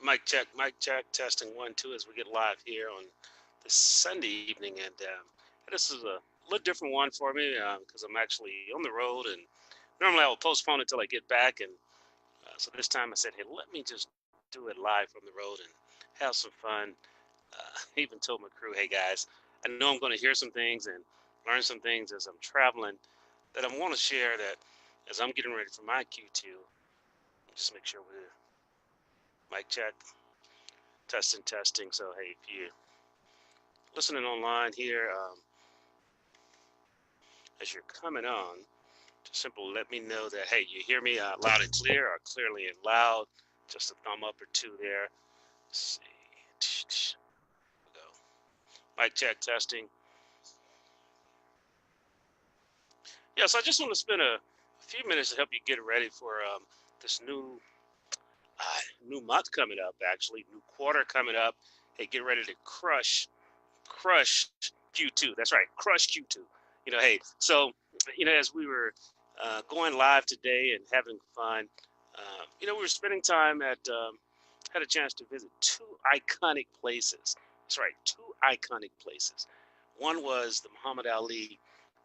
mic check, testing 1, 2 as we get live here on this Sunday evening. And this is a little different one for me because I'm actually on the road. And normally I will postpone it till I get back. And so this time I said, hey, let me just do it live from the road and have some fun. Even told my crew, hey guys, I know I'm going to hear some things and learn some things as I'm traveling that I want to share that as I'm getting ready for my Q2. Just make sure we're mic check. Testing. So, hey, if you're listening online here, as you're coming on, just simple let me know that, hey, you hear me loud and clear or clearly and loud. Just a thumb up or two there. Let's see. Go. Mic check testing. Yeah, so I just want to spend a few minutes to help you get ready for this new month coming up, actually, new quarter coming up. Hey, get ready to crush Q2. That's right, crush Q2. Hey, so as we were going live today and having fun, we were spending time had a chance to visit two iconic places. That's right, two iconic places. One was the Muhammad Ali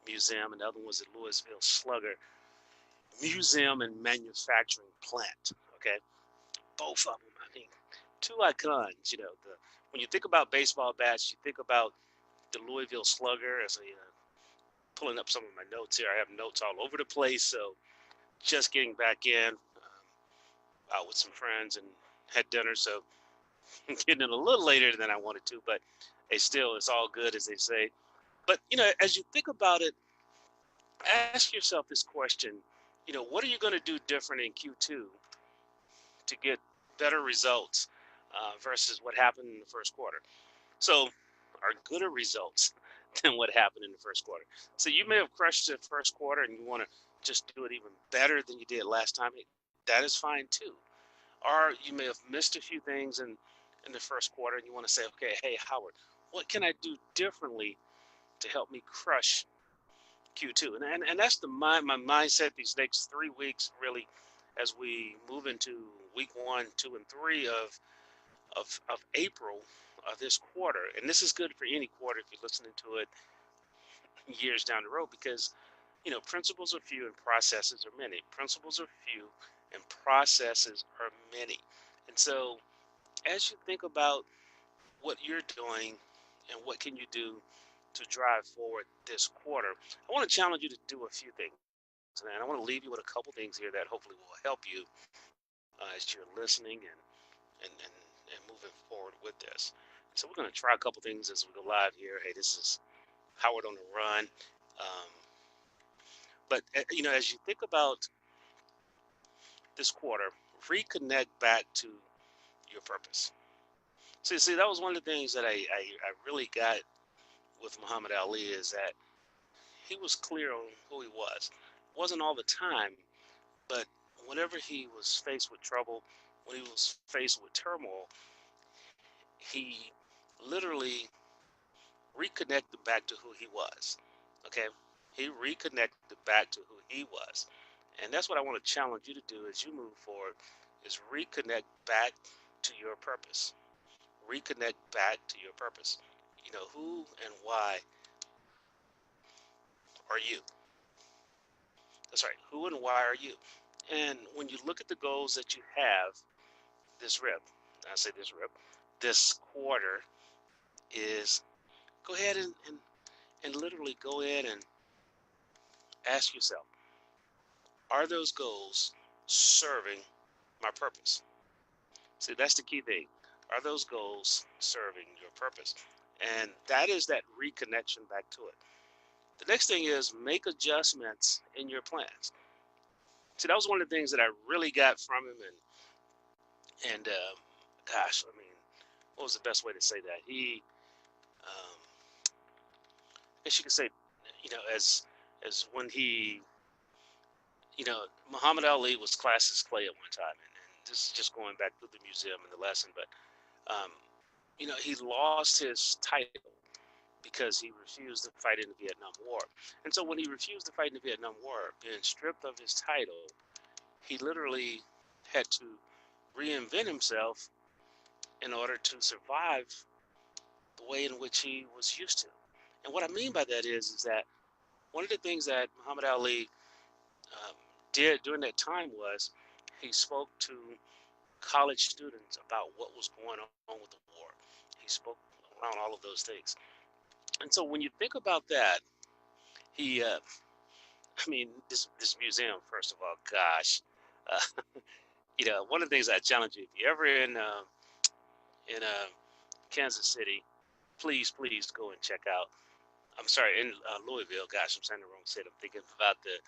Museum, and the other was the Louisville Slugger Museum and Manufacturing Plant. Okay, both of them. I mean, two icons. When you think about baseball bats, you think about the Louisville Slugger as a pulling up some of my notes here. I have notes all over the place, so just getting back in out with some friends and had dinner, so getting in a little later than I wanted to, but hey, still, it's all good, as they say. But, as you think about it, ask yourself this question, what are you going to do different in Q2 to get better results versus what happened in the first quarter? So, are gooder results than what happened in the first quarter. So you may have crushed the first quarter and you want to just do it even better than you did last time. That is fine too. Or you may have missed a few things in the first quarter and you want to say, okay, hey, Howard, what can I do differently to help me crush Q2? And that's my mindset these next 3 weeks, really, as we move into week 1, 2, and 3 of April of this quarter. And this is good for any quarter if you're listening to it years down the road because, principles are few and processes are many. Principles are few and processes are many. And so as you think about what you're doing and what can you do to drive forward this quarter, I want to challenge you to do a few things. And I want to leave you with a couple things here that hopefully will help you as you're listening and, and, and moving forward with this. So we're going to try a couple things as we go live here. Hey, this is Howard on the run. Um, but, as you think about this quarter, reconnect back to your purpose. See, that was one of the things that I really got with Muhammad Ali is that he was clear on who he was. It wasn't all the time, but whenever he was faced with trouble, when he was faced with turmoil, he literally reconnected back to who he was. Okay? He reconnected back to who he was. And that's what I want to challenge you to do as you move forward is reconnect back to your purpose. Reconnect back to your purpose. Who and why are you? That's right. Who and why are you? And when you look at the goals that you have this rip, I say this quarter is go ahead and literally go ahead and ask yourself, are those goals serving my purpose? See, that's the key thing. Are those goals serving your purpose? And that is that reconnection back to it. The next thing is make adjustments in your plans. See, that was one of the things that I really got from him, and gosh, I mean, what was the best way to say that? I guess you could say, as when he, Muhammad Ali was classed as clay at one time, and this is just going back through the museum and the lesson, but um, he lost his title because he refused to fight in the Vietnam War. And so when he refused to fight in the Vietnam War, being stripped of his title, he literally had to reinvent himself in order to survive the way in which he was used to. And what I mean by that is that one of the things that Muhammad Ali um, did during that time was he spoke to college students about what was going on with the war. He spoke around all of those things. And so when you think about that, he, I mean, this museum, first of all, gosh, uh, one of the things I challenge you, if you're ever in Kansas City, please go and check out. I'm sorry, in Louisville. Gosh, I'm saying the wrong city. I'm thinking about the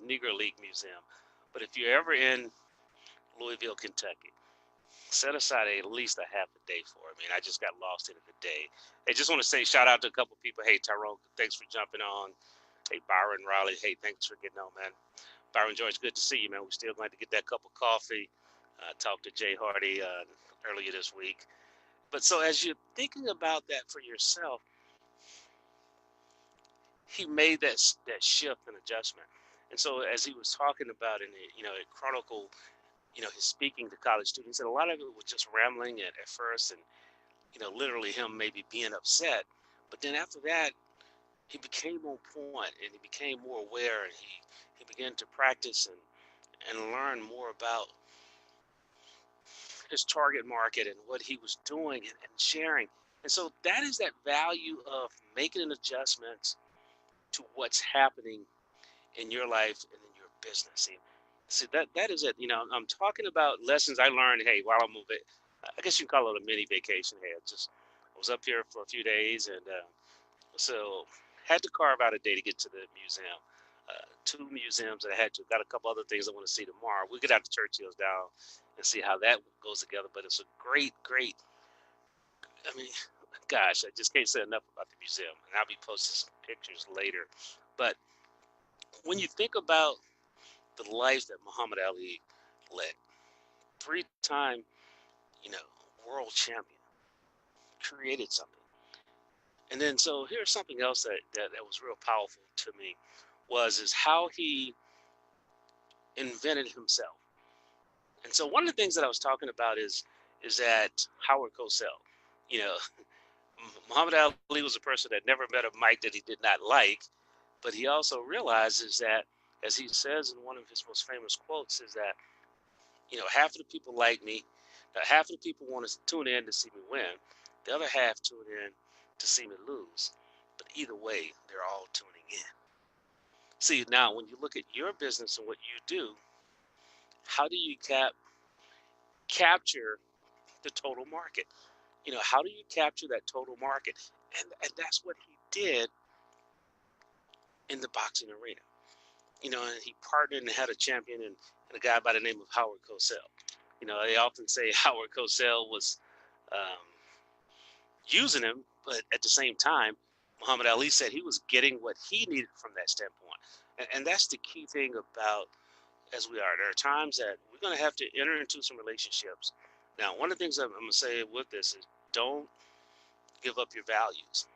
Negro League Museum. But if you're ever in Louisville, Kentucky, set aside at least a half a day for it. I mean, I just got lost in it today. I just want to say shout out to a couple of people. Hey, Tyrone, thanks for jumping on. Hey, Byron Riley. Hey, thanks for getting on, man. Byron George, good to see you, man. We're still going to get that cup of coffee. Talked to Jay Hardy earlier this week. But so as you're thinking about that for yourself, he made that shift and adjustment. And so as he was talking about it chronicled, his speaking to college students, and a lot of it was just rambling at first, and literally him maybe being upset. But then after that, he became on point, and he became more aware, and he began to practice and learn more about his target market and what he was doing and sharing. And so that is that value of making an adjustment to what's happening in your life and in your business. See that is it. I'm talking about lessons I learned. Hey, while I'm moving, I guess you can call it a mini vacation. Hey, I was up here for a few days, and so had to carve out a day to get to the museum. Two museums that I had to. Got a couple other things I want to see tomorrow. We'll get out to Churchill's down and see how that goes together. But it's a great. I mean, gosh, I just can't say enough about the museum, and I'll be posting some pictures later. But when you think about the life that Muhammad Ali led, three-time, you know, world champion, created something. And then so here's something else that was real powerful to me is how he invented himself. And so one of the things that I was talking about is that Howard Cosell, you know, Muhammad Ali was a person that never met a mic that he did not like, but he also realizes that, as he says in one of his most famous quotes, is that, half of the people like me, half of the people want to tune in to see me win, the other half tune in to see me lose. But either way, they're all tuning in. See, now when you look at your business and what you do, how do you capture the total market? How do you capture that total market? And that's what he did in the boxing arena. And he partnered and had a champion and a guy by the name of Howard Cosell. They often say Howard Cosell was um, using him, but at the same time, Muhammad Ali said he was getting what he needed from that standpoint. And that's the key thing about as we are. There are times that we're going to have to enter into some relationships. Now, one of the things I'm going to say with this is don't give up your values.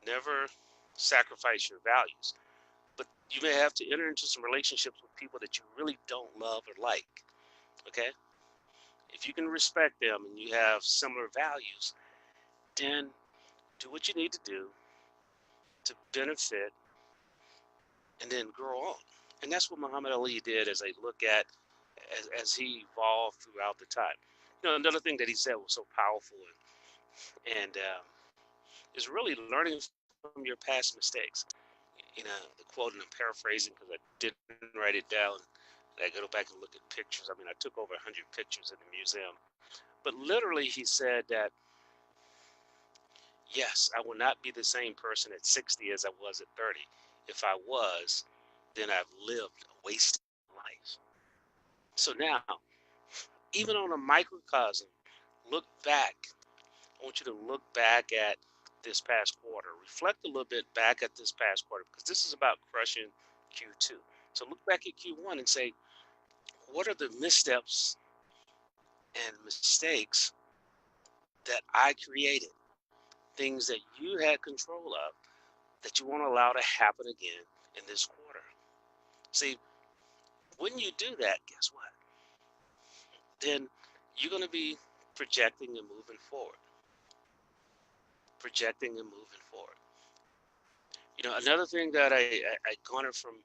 Never sacrifice your values. But you may have to enter into some relationships with people that you really don't love or like. Okay? If you can respect them and you have similar values, then do what you need to do to benefit and then grow on. And that's what Muhammad Ali did as I look at as he evolved throughout the time. Another thing that he said was so powerful and is really learning from your past mistakes. The quote, and I'm paraphrasing because I didn't write it down. And I go back and look at pictures. I mean, I took over 100 pictures in the museum. But literally, he said that, yes, I will not be the same person at 60 as I was at 30. If I was, then I've lived a wasted life. So now, even on a microcosm, look back. I want you to look back at this past quarter. Reflect a little bit back at this past quarter because this is about crushing Q2. So look back at Q1 and say, what are the missteps and mistakes that I created? Things that you had control of that you want to allow to happen again in this quarter. See, when you do that, guess what? Then you're going to be projecting and moving forward. Projecting and moving forward. Another thing that I garnered from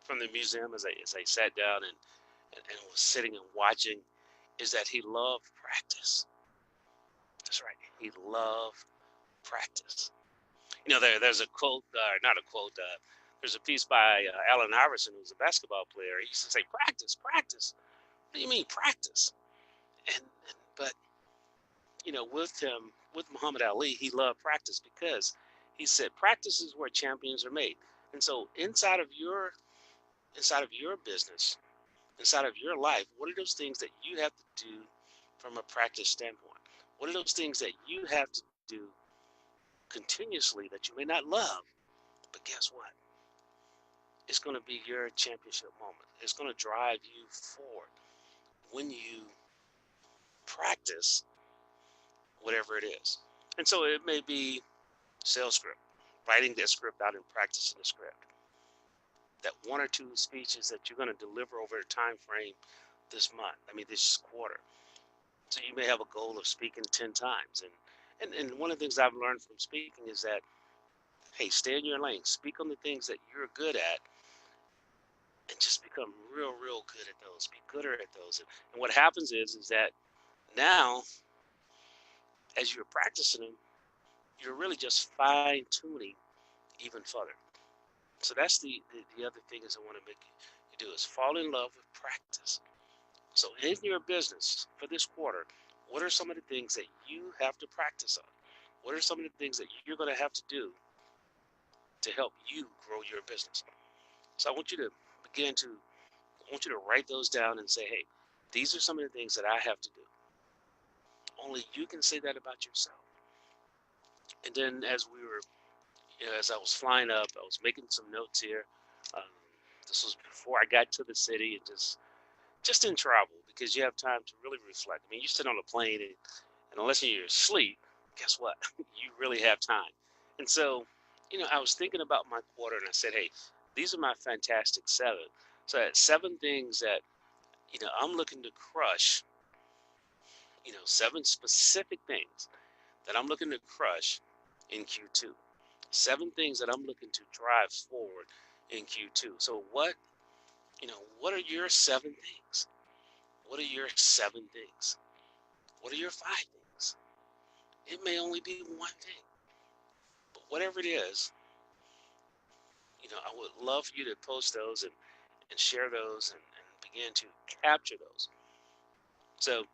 the museum as I sat down and was sitting and watching is that he loved practice. That's right. He loved practice. There's a quote, not a quote. There's a piece by Allen Iverson, who's a basketball player. He used to say, "Practice, practice." What do you mean practice? But with him, with Muhammad Ali, he loved practice because he said practice is where champions are made. And so inside of your business, inside of your life, what are those things that you have to do from a practice standpoint? What are those things that you have to do continuously that you may not love? But guess what? It's going to be your championship moment. It's going to drive you forward when you practice whatever it is. And so it may be sales script, writing that script out and practicing the script. That one or two speeches that you're going to deliver over a time frame this quarter. So you may have a goal of speaking 10 times. And one of the things I've learned from speaking is that, hey, stay in your lane. Speak on the things that you're good at and just become real good at those. Be gooder at those. And what happens is that now, as you're practicing them, you're really just fine-tuning even further. So that's the other thing is I want to make you do is fall in love with practice. So in your business for this quarter, what are some of the things that you have to practice on? What are some of the things that you're going to have to do to help you grow your business? So I want you to write those down and say, hey, these are some of the things that I have to do. Only you can say that about yourself. And then as I was flying up, I was making some notes here. Um, this was before I got to the city and just in travel because you have time to really reflect. I mean, you sit on a plane and unless you're asleep, guess what? You really have time. And so, I was thinking about my quarter and I said, hey, these are my fantastic 7. So I had 7 things that, I'm looking to crush, 7 specific things that I'm looking to crush in Q2. 7 things that I'm looking to drive forward in Q2. So what are your 7 things? What are your 7 things? What are your 5 things? It may only be one thing, but whatever it is, I would love for you to post those and share those and begin to capture those. So,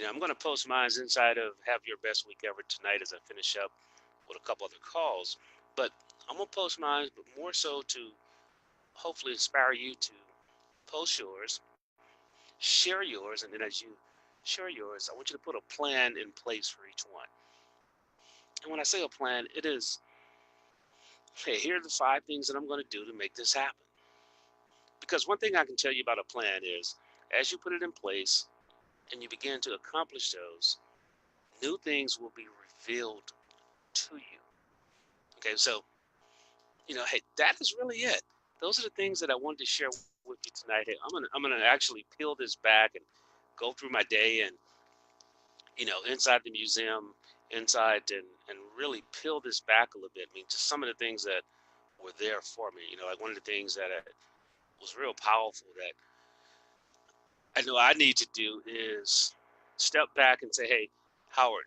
I'm going to post mine inside of Have Your Best Week Ever tonight as I finish up with a couple other calls. But I'm going to post mine, but more so to hopefully inspire you to post yours, share yours, and then as you share yours, I want you to put a plan in place for each one. And when I say a plan, it is, hey, here are the 5 things that I'm going to do to make this happen. Because one thing I can tell you about a plan is, as you put it in place and you begin to accomplish those, new things will be revealed to you. Okay, so, hey, that is really it. Those are the things that I wanted to share with you tonight. Hey, I'm gonna actually peel this back and go through my day and, inside the museum, inside and really peel this back a little bit. I mean, just some of the things that were there for me. Like one of the things that was real powerful that I know I need to do is step back and say, hey, Howard,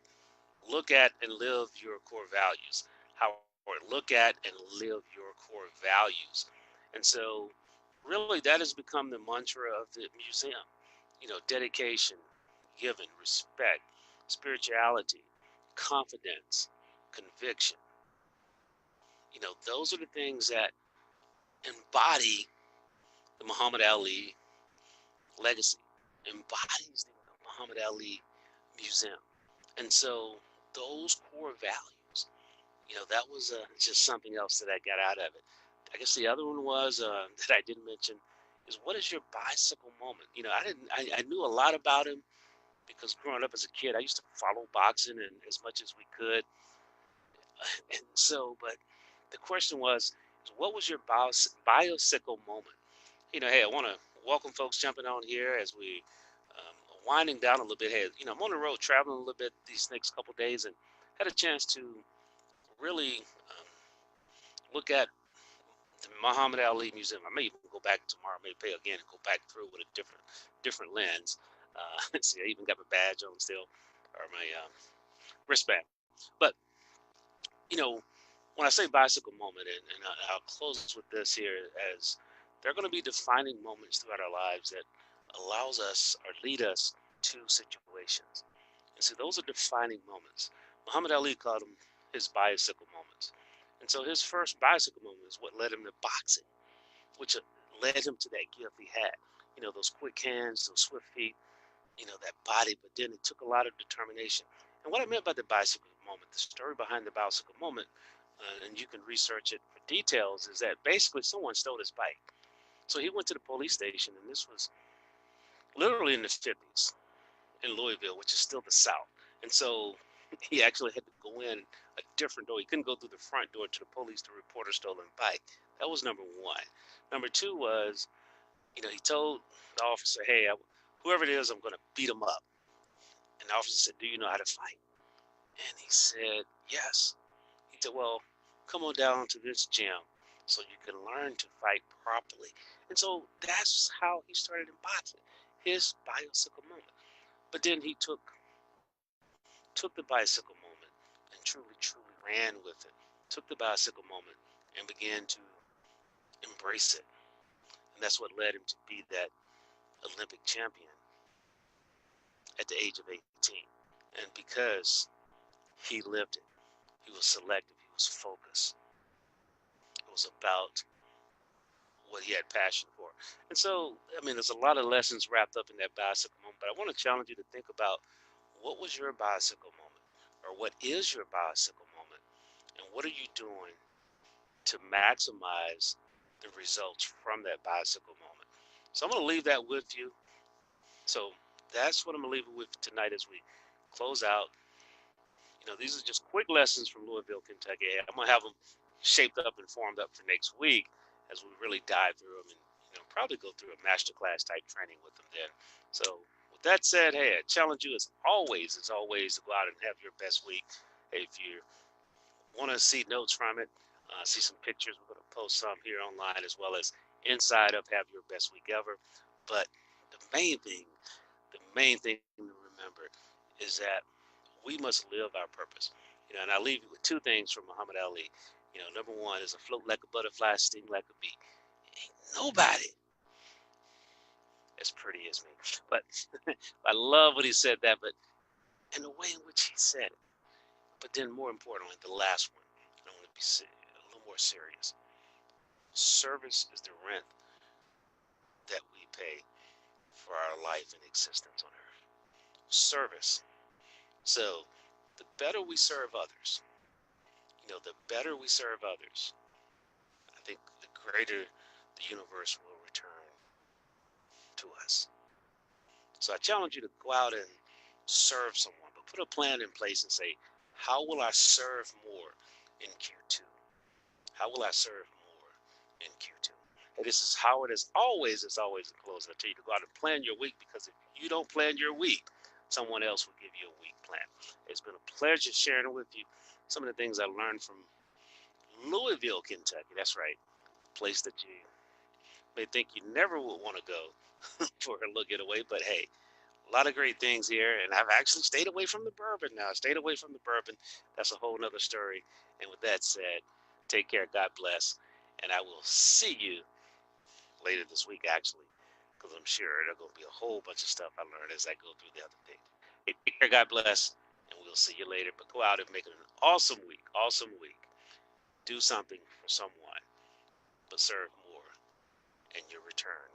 look at and live your core values. Howard, look at and live your core values. And so really that has become the mantra of the museum. Dedication, giving, respect, spirituality, confidence, conviction. Those are the things that embody the Muhammad Ali legacy, embodies the Muhammad Ali Museum. And so those core values, that was just something else that I got out of it. I guess the other one was that I didn't mention is what is your bicycle moment? I knew a lot about him because growing up as a kid, I used to follow boxing and as much as we could. And so, but the question was, what was your bicycle moment? Hey, I want to welcome folks jumping on here as we winding down a little bit. Hey, I'm on the road traveling a little bit these next couple days, and had a chance to really look at the Muhammad Ali Museum. I may even go back tomorrow, maybe pay again and go back through with a different lens. See, I even got my badge on still, or my wristband. But you know, when I say bicycle moment, and I'll close with this here, as there are going to be defining moments throughout our lives that allows us or lead us to situations. And so those are defining moments. Muhammad Ali called them his bicycle moments. And so his first bicycle moment is what led him to boxing, which led him to that gift he had. Those quick hands, those swift feet, that body, but then it took a lot of determination. And what I meant by the bicycle moment, the story behind the bicycle moment, and you can research it for details, is that basically someone stole his bike. So he went to the police station, and this was literally in the 50s in Louisville, which is still the South. And so he actually had to go in a different door. He couldn't go through the front door to the police to report a stolen bike. That was number one. Number two was, he told the officer, hey, whoever it is, I'm going to beat him up. And the officer said, do you know how to fight? And he said, yes. He said, well, come on down to this gym so you can learn to fight properly. And so that's how he started in boxing, his bicycle moment. But then he took the bicycle moment and truly ran with it, took the bicycle moment and began to embrace it. And that's what led him to be that Olympic champion at the age of 18. And because he lived it, he was selective, he was focused. It was about what he had passion for. And so, there's a lot of lessons wrapped up in that bicycle moment, but I want to challenge you to think about, what was your bicycle moment? Or what is your bicycle moment? And what are you doing to maximize the results from that bicycle moment? So I'm going to leave that with you. So that's what I'm going to leave it with tonight as we close out. These are just quick lessons from Louisville, Kentucky. I'm going to have them shaped up and formed up for next week as we really dive through them and, probably go through a masterclass type training with them then. So with that said, hey, I challenge you as always, to go out and have your best week. Hey, if you want to see notes from it, see some pictures, we're going to post some here online, as well as inside of Have Your Best Week Ever. But the main thing to remember is that we must live our purpose. And I'll leave you with two things from Muhammad Ali. Number one is, a float like a butterfly, sting like a bee. Ain't nobody as pretty as me. But I love what he said that, but in the way in which he said it. But then more importantly, the last one, I want to be a little more serious. Service is the rent that we pay for our life and existence on earth. Service. So the better we serve others, the better we serve others, I think the greater the universe will return to us. So I challenge you to go out and serve someone, but put a plan in place and say, how will I serve more in Q2? How will I serve more in Q2? And this is Howard, as always in closing. I tell you to go out and plan your week, because if you don't plan your week, someone else will give you a week plan. It's been a pleasure sharing with you some of the things I learned from Louisville, Kentucky. That's right, a place that you may think you never would want to go for a little getaway, but hey, a lot of great things here, and I've actually stayed away from the bourbon now. That's a whole nother story. And with that said, take care, God bless, and I will see you later this week, actually, because I'm sure there's going to be a whole bunch of stuff I learned as I go through the other things. Hey, take care, God bless, and we'll see you later. But go out and make it an awesome week, Do something for someone, but serve more, and your return